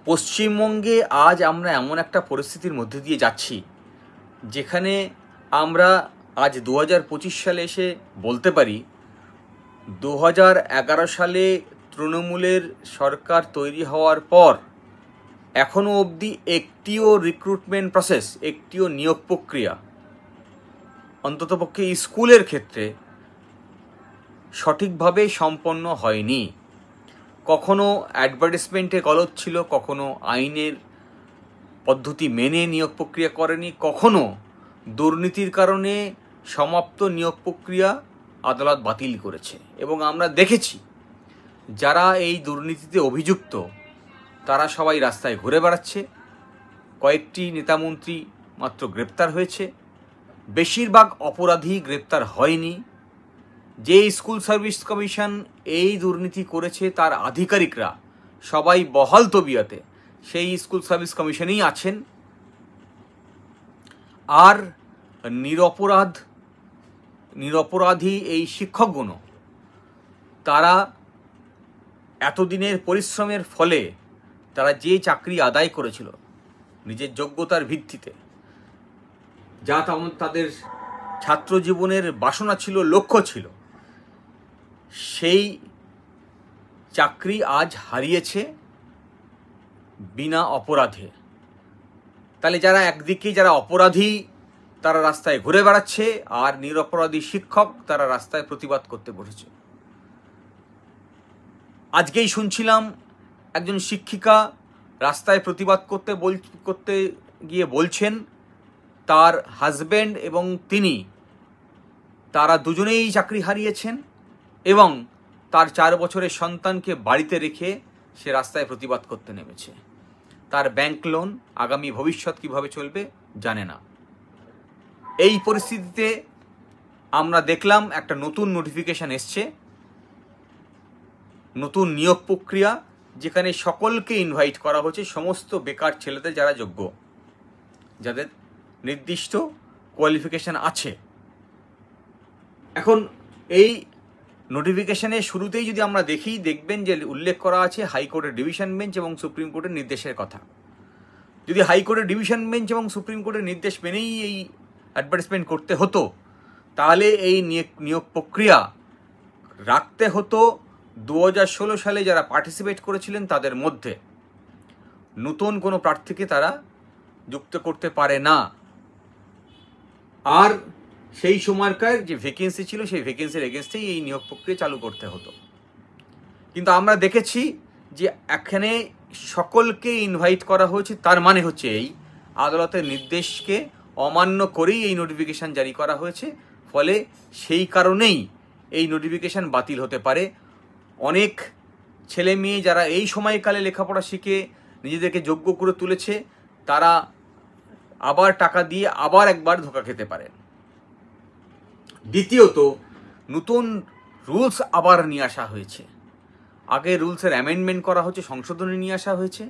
পশ্চিমবঙ্গে আজ আমরা এমন একটা পরিস্থিতির মধ্যে দিয়ে যাচ্ছি যেখানে আমরা আজ 2025 সালে এসে বলতে পারি 2011 সালে তৃণমূলের সরকার তৈরি হওয়ার পর এখনও অবধি একটিও রিক্রুটমেন্ট প্রসেস, একটিও নিয়োগ প্রক্রিয়া অন্ততপক্ষে স্কুলের ক্ষেত্রে সঠিকভাবে সম্পন্ন হয়নি। কখনো অ্যাডভার্টাইজমেন্টে গলদ ছিল, কখনো আইনের পদ্ধতি মেনে নিয়োগ প্রক্রিয়া করেনি, কখনো দুর্নীতির কারণে সমাপ্ত নিয়োগ প্রক্রিয়া আদালত বাতিল করেছে। এবং আমরা দেখেছি যারা এই দুর্নীতিতে অভিযুক্ত তারা সবাই রাস্তায় ঘুরে বেড়াচ্ছে। কয়েকটি নেতামন্ত্রী মাত্র গ্রেপ্তার হয়েছে, বেশিরভাগ অপরাধী গ্রেপ্তার হয়নি। যে স্কুল সার্ভিস কমিশন এই দুর্নীতি করেছে তার আধিকারিকরা সবাই বহাল তবিয়তে সেই স্কুল সার্ভিস কমিশনেই আছেন। আর নিরপরাধী এই শিক্ষকগণ তারা এতদিনের পরিশ্রমের ফলে তারা যে চাকরি আদায় করেছিল নিজের যোগ্যতার ভিত্তিতে, যা তাদের ছাত্র জীবনের বাসনা ছিল, লক্ষ্য ছিল, সেই চাকরি আজ হারিয়েছে বিনা অপরাধে। তাহলে যারা একদিকে যারা অপরাধী তারা রাস্তায় ঘুরে বেড়াচ্ছে, আর নিরপরাধী শিক্ষক তারা রাস্তায় প্রতিবাদ করতে বসেছে। আজকেই শুনছিলাম একজন শিক্ষিকা রাস্তায় প্রতিবাদ করতে গিয়ে বলছেন তার হাজব্যান্ড এবং তারা দুজনেই চাকরি হারিয়েছেন এবং তার 4 বছরের সন্তানকে বাড়িতে রেখে সে রাস্তায় প্রতিবাদ করতে নেমেছে। তার ব্যাংক লোন, আগামী ভবিষ্যৎ কিভাবে চলবে জানে না। এই পরিস্থিতিতে আমরা দেখলাম একটা নতুন নোটিফিকেশন এসছে, নতুন নিয়োগ প্রক্রিয়া, যেখানে সকলকে ইনভাইট করা হচ্ছে, সমস্ত বেকার ছেলেদের যারা যোগ্য, যাদের নির্দিষ্ট কোয়ালিফিকেশন আছে। এখন এই নোটিফিকেশনের শুরুতেই যদি আমরা দেখবেন যে উল্লেখ করা আছে হাইকোর্টের ডিভিশন বেঞ্চ এবং সুপ্রিম কোর্টের নির্দেশের কথা। যদি হাইকোর্টের ডিভিশন বেঞ্চ এবং সুপ্রিম কোর্টের নির্দেশ মেনেই এই অ্যাডভার্টাইজমেন্ট করতে হতো, তাহলে এই নিয়োগ প্রক্রিয়া রাখতে হতো 2016 সালে যারা পার্টিসিপেট করেছিলেন তাদের মধ্যে। নতুন কোনো প্রার্থীকে তারা যুক্ত করতে পারে না। আর সেই সময়কার যে ভ্যাকেন্সি ছিল সেই ভ্যাকেন্সির এগেনস্টেই এই নিয়োগ প্রক্রিয়া চালু করতে হতো। কিন্তু আমরা দেখেছি যে এখানে সকলকে ইনভাইট করা হয়েছে, তার মানে হচ্ছে এই আদালতের নির্দেশকে অমান্য করেই এই নোটিফিকেশান জারি করা হয়েছে। ফলে সেই কারণেই এই নোটিফিকেশান বাতিল হতে পারে। অনেক ছেলে মেয়ে যারা এই সময়কালে লেখাপড়া শিখে নিজেদেরকে যোগ্য করে তুলেছে, তারা আবার টাকা দিয়ে আবার একবার ধোঁকা খেতে পারে। দ্বিতীয়ত, নতুন রুলস আবার নিয়ে আসা হয়েছে। আগে রুলসের অ্যামেন্ডমেন্ট করা হচ্ছে, সংশোধনী নিয়ে আসা হয়েছে,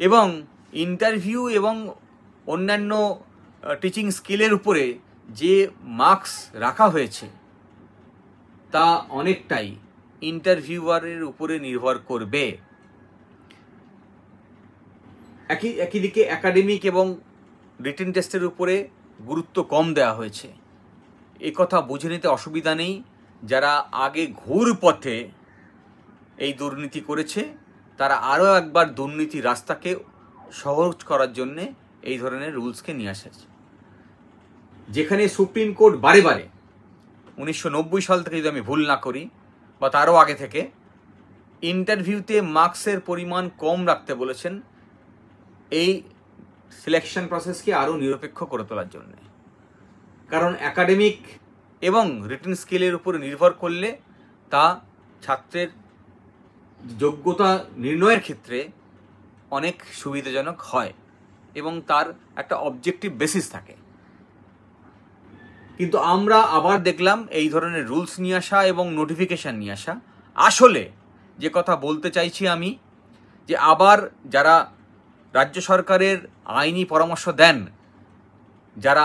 এবং ইন্টারভিউ এবং অন্যান্য টিচিং স্কিলের উপরে যে মার্কস রাখা হয়েছে তা অনেকটাই ইন্টারভিউয়ারের উপরে নির্ভর করবে। একই দিকে একাডেমিক এবং রিটেন টেস্টের উপরে গুরুত্ব কম দেওয়া হয়েছে। এই কথা বুঝে নিতে অসুবিধা নেই। যারা আগে ঘুর পথে এই দুর্নীতি করেছে তারা আরও একবার দুর্নীতির রাস্তাকে সহজ করার জন্যে এই ধরনের রুলসকে নিয়ে আসছে। যেখানে সুপ্রিম কোর্ট বারে 1990 সাল থেকে, যদি আমি ভুল না করি, বা তারও আগে থেকে, ইন্টারভিউতে মার্কসের পরিমাণ কম রাখতে বলেছেন এই সিলেকশন প্রসেসকে আরও নিরপেক্ষ করে তোলার জন্যে। কারণ একাডেমিক এবং রিটেন স্কিলের উপরে নির্ভর করলে তা ছাত্রের যোগ্যতা নির্ণয়ের ক্ষেত্রে অনেক সুবিধাজনক হয় এবং তার একটা অবজেক্টিভ বেসিস থাকে। কিন্তু আমরা আবার দেখলাম এই ধরনের রুলস নিয়ে আসা এবং নোটিফিকেশান নিয়ে আসা। আসলে যে কথা বলতে চাইছি আমি, যে আবার যারা রাজ্য সরকারের আইনি পরামর্শ দেন, যারা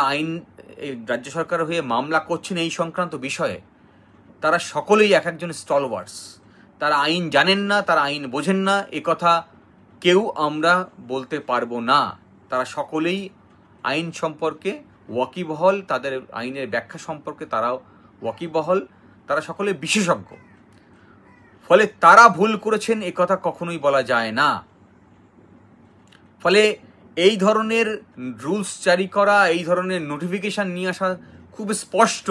রাজ্য সরকারের হয়ে মামলা করছেন এই সংক্রান্ত বিষয়ে, তারা সকলেই এক একজন স্টলওয়ার্স। তারা আইন জানেন না, তারা আইন বোঝেন না, এ কথা কেউ আমরা বলতে পারবো না। তারা সকলেই আইন সম্পর্কে ওয়াকিবহল, তাদের আইনের ব্যাখ্যা সম্পর্কে তারাও ওয়াকিবহল, তারা সকলে বিশেষজ্ঞ। ফলে তারা ভুল করেছেন এ কথা কখনোই বলা যায় না। ফলে এই ধরনের রুলস জারি করা, এই ধরনের নোটিফিকেশান নিয়ে আসা খুব স্পষ্ট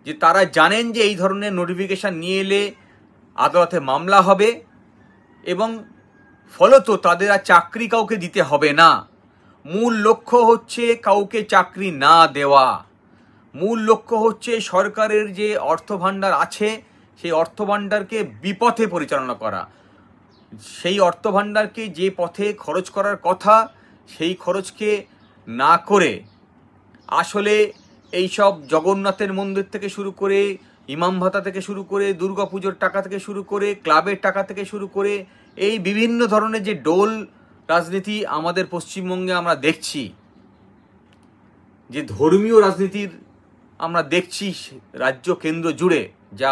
যে তারা জানেন যে এই ধরনের নোটিফিকেশান নিয়ে এলে আদালতে মামলা হবে এবং ফলত তাদের আর চাকরি কাউকে দিতে হবে না। মূল লক্ষ্য হচ্ছে কাউকে চাকরি না দেওয়া। মূল লক্ষ্য হচ্ছে সরকারের যে অর্থভাণ্ডার আছে সেই অর্থভাণ্ডারকে বিপথে পরিচালনা করা। সেই অর্থভাণ্ডারকে যে পথে খরচ করার কথা সেই খরচকে না করে আসলে এইসব জগন্নাথের মন্দির থেকে শুরু করে, ইমাম ভাতা থেকে শুরু করে, দুর্গাপুজোর টাকা থেকে শুরু করে, ক্লাবের টাকা থেকে শুরু করে, এই বিভিন্ন ধরনের যে ডোল রাজনীতি আমাদের পশ্চিমবঙ্গে আমরা দেখছি, যে ধর্মীয় রাজনীতির আমরা দেখছি রাজ্য কেন্দ্র জুড়ে, যা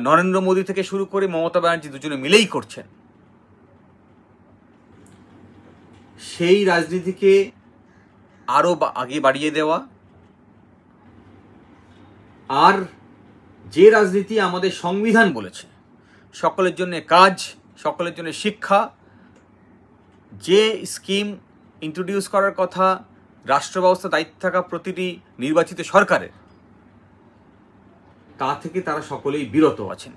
নরেন্দ্র মোদী থেকে শুরু করে মমতা ব্যানার্জি দুজনে মিলেই করছেন, সেই রাজনীতিকে আরও আগে বাড়িয়ে দেওয়া, আর যে রাজনীতি আমাদের সংবিধান বলেছে সকলের জন্য কাজ, সকলের জন্য শিক্ষা, যে স্কিম ইন্ট্রোডিউস করার কথা রাষ্ট্র ব্যবস্থা দায়িত্ব থাকা প্রতিটি নির্বাচিত সরকারের, তা থেকে তারা সকলেই বিরত আছেন।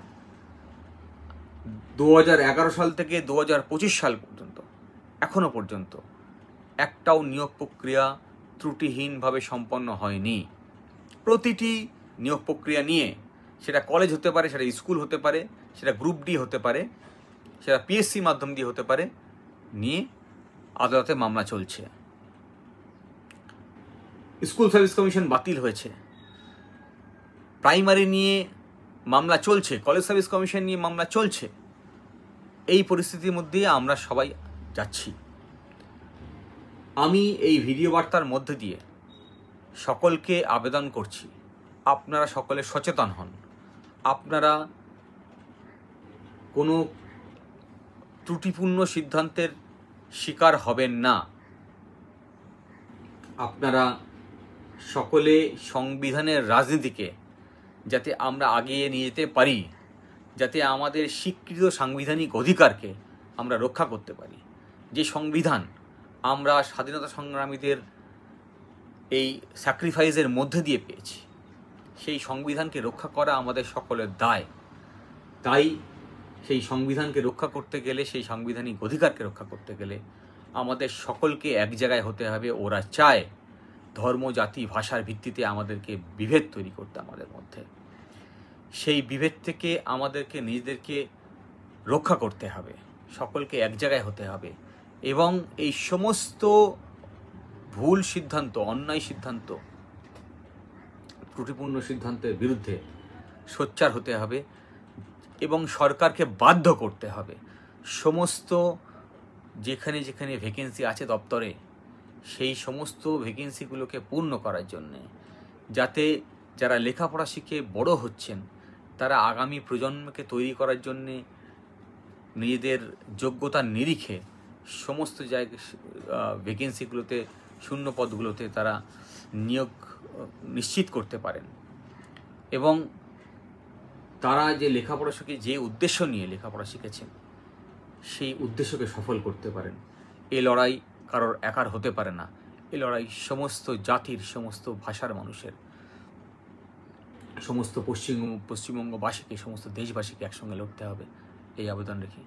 2011 সাল থেকে 2025 সাল পর্যন্ত এখনো পর্যন্ত একটাও নিয়োগ প্রক্রিয়া ত্রুটিহীনভাবে সম্পন্ন হয়নি। প্রতিটি নিয়োগ প্রক্রিয়া নিয়ে, সেটা কলেজ হতে পারে, সেটা স্কুল হতে পারে, সেটা গ্রুপ ডি হতে পারে, সেটা পিএসসি মাধ্যম দিয়ে হতে পারে, নিয়ে আদালতে মামলা চলছে। স্কুল সার্ভিস কমিশন বাতিল হয়েছে, প্রাইমারি নিয়ে মামলা চলছে, কলেজ সার্ভিস কমিশন নিয়ে মামলা চলছে। এই পরিস্থিতির মধ্যে আমরা সবাই যাচ্ছি। আমি এই ভিডিও বার্তার মধ্যে দিয়ে সকলকে আবেদন করছি, আপনারা সকলে সচেতন হন। আপনারা কোনো ত্রুটিপূর্ণ সিদ্ধান্তের শিকার হবেন না। আপনারা সকলে সংবিধানের রাজনীতিকে যাতে আমরা আগিয়ে নিয়ে যেতে পারি, যাতে আমাদের স্বীকৃত সাংবিধানিক অধিকারকে আমরা রক্ষা করতে পারি, যে সংবিধান আমরা স্বাধীনতা সংগ্রামীদের এই স্যাক্রিফাইসের মধ্যে দিয়ে পেয়েছি, সেই সংবিধানকে রক্ষা করা আমাদের সকলের দায়। তাই সেই সংবিধানকে রক্ষা করতে গেলে, সেই সাংবিধানিক অধিকারকে রক্ষা করতে গেলে আমাদের সকলকে এক জায়গায় হতে হবে। ওরা চায় ধর্ম, জাতি, ভাষার ভিত্তিতে আমাদেরকে বিভেদ তৈরি করতে আমাদের মধ্যে। সেই বিভেদ থেকে আমাদেরকে নিজেদেরকে রক্ষা করতে হবে, সকলকে এক জায়গায় হতে হবে এবং এই সমস্ত ভুল সিদ্ধান্ত, অন্যায় সিদ্ধান্ত, ত্রুটিপূর্ণ সিদ্ধান্তের বিরুদ্ধে সোচ্চার হতে হবে এবং সরকারকে বাধ্য করতে হবে সমস্ত যেখানে যেখানে ভ্যাকেন্সি আছে দপ্তরে, সেই সমস্ত ভ্যাকেন্সিগুলোকে পূর্ণ করার জন্যে, যাতে যারা লেখাপড়া শিখে বড় হচ্ছেন তারা আগামী প্রজন্মকে তৈরি করার জন্যে নিজেদের যোগ্যতার নিরিখে সমস্ত জায়গায় ভ্যাকেন্সিগুলোতে, শূন্য পদগুলোতে তারা নিয়োগ নিশ্চিত করতে পারেন এবং তারা যে লেখাপড়া শিখে, যে উদ্দেশ্য নিয়ে লেখাপড়া শিখেছেন, সেই উদ্দেশ্যকে সফল করতে পারেন। এ লড়াই কারোর একার হতে পারে না, এ লড়াই সমস্ত জাতির, সমস্ত ভাষার মানুষের, সমস্ত পশ্চিমবঙ্গবাসীকে, সমস্ত দেশবাসীকে একসঙ্গে লড়তে হবে, এই আবেদন রেখে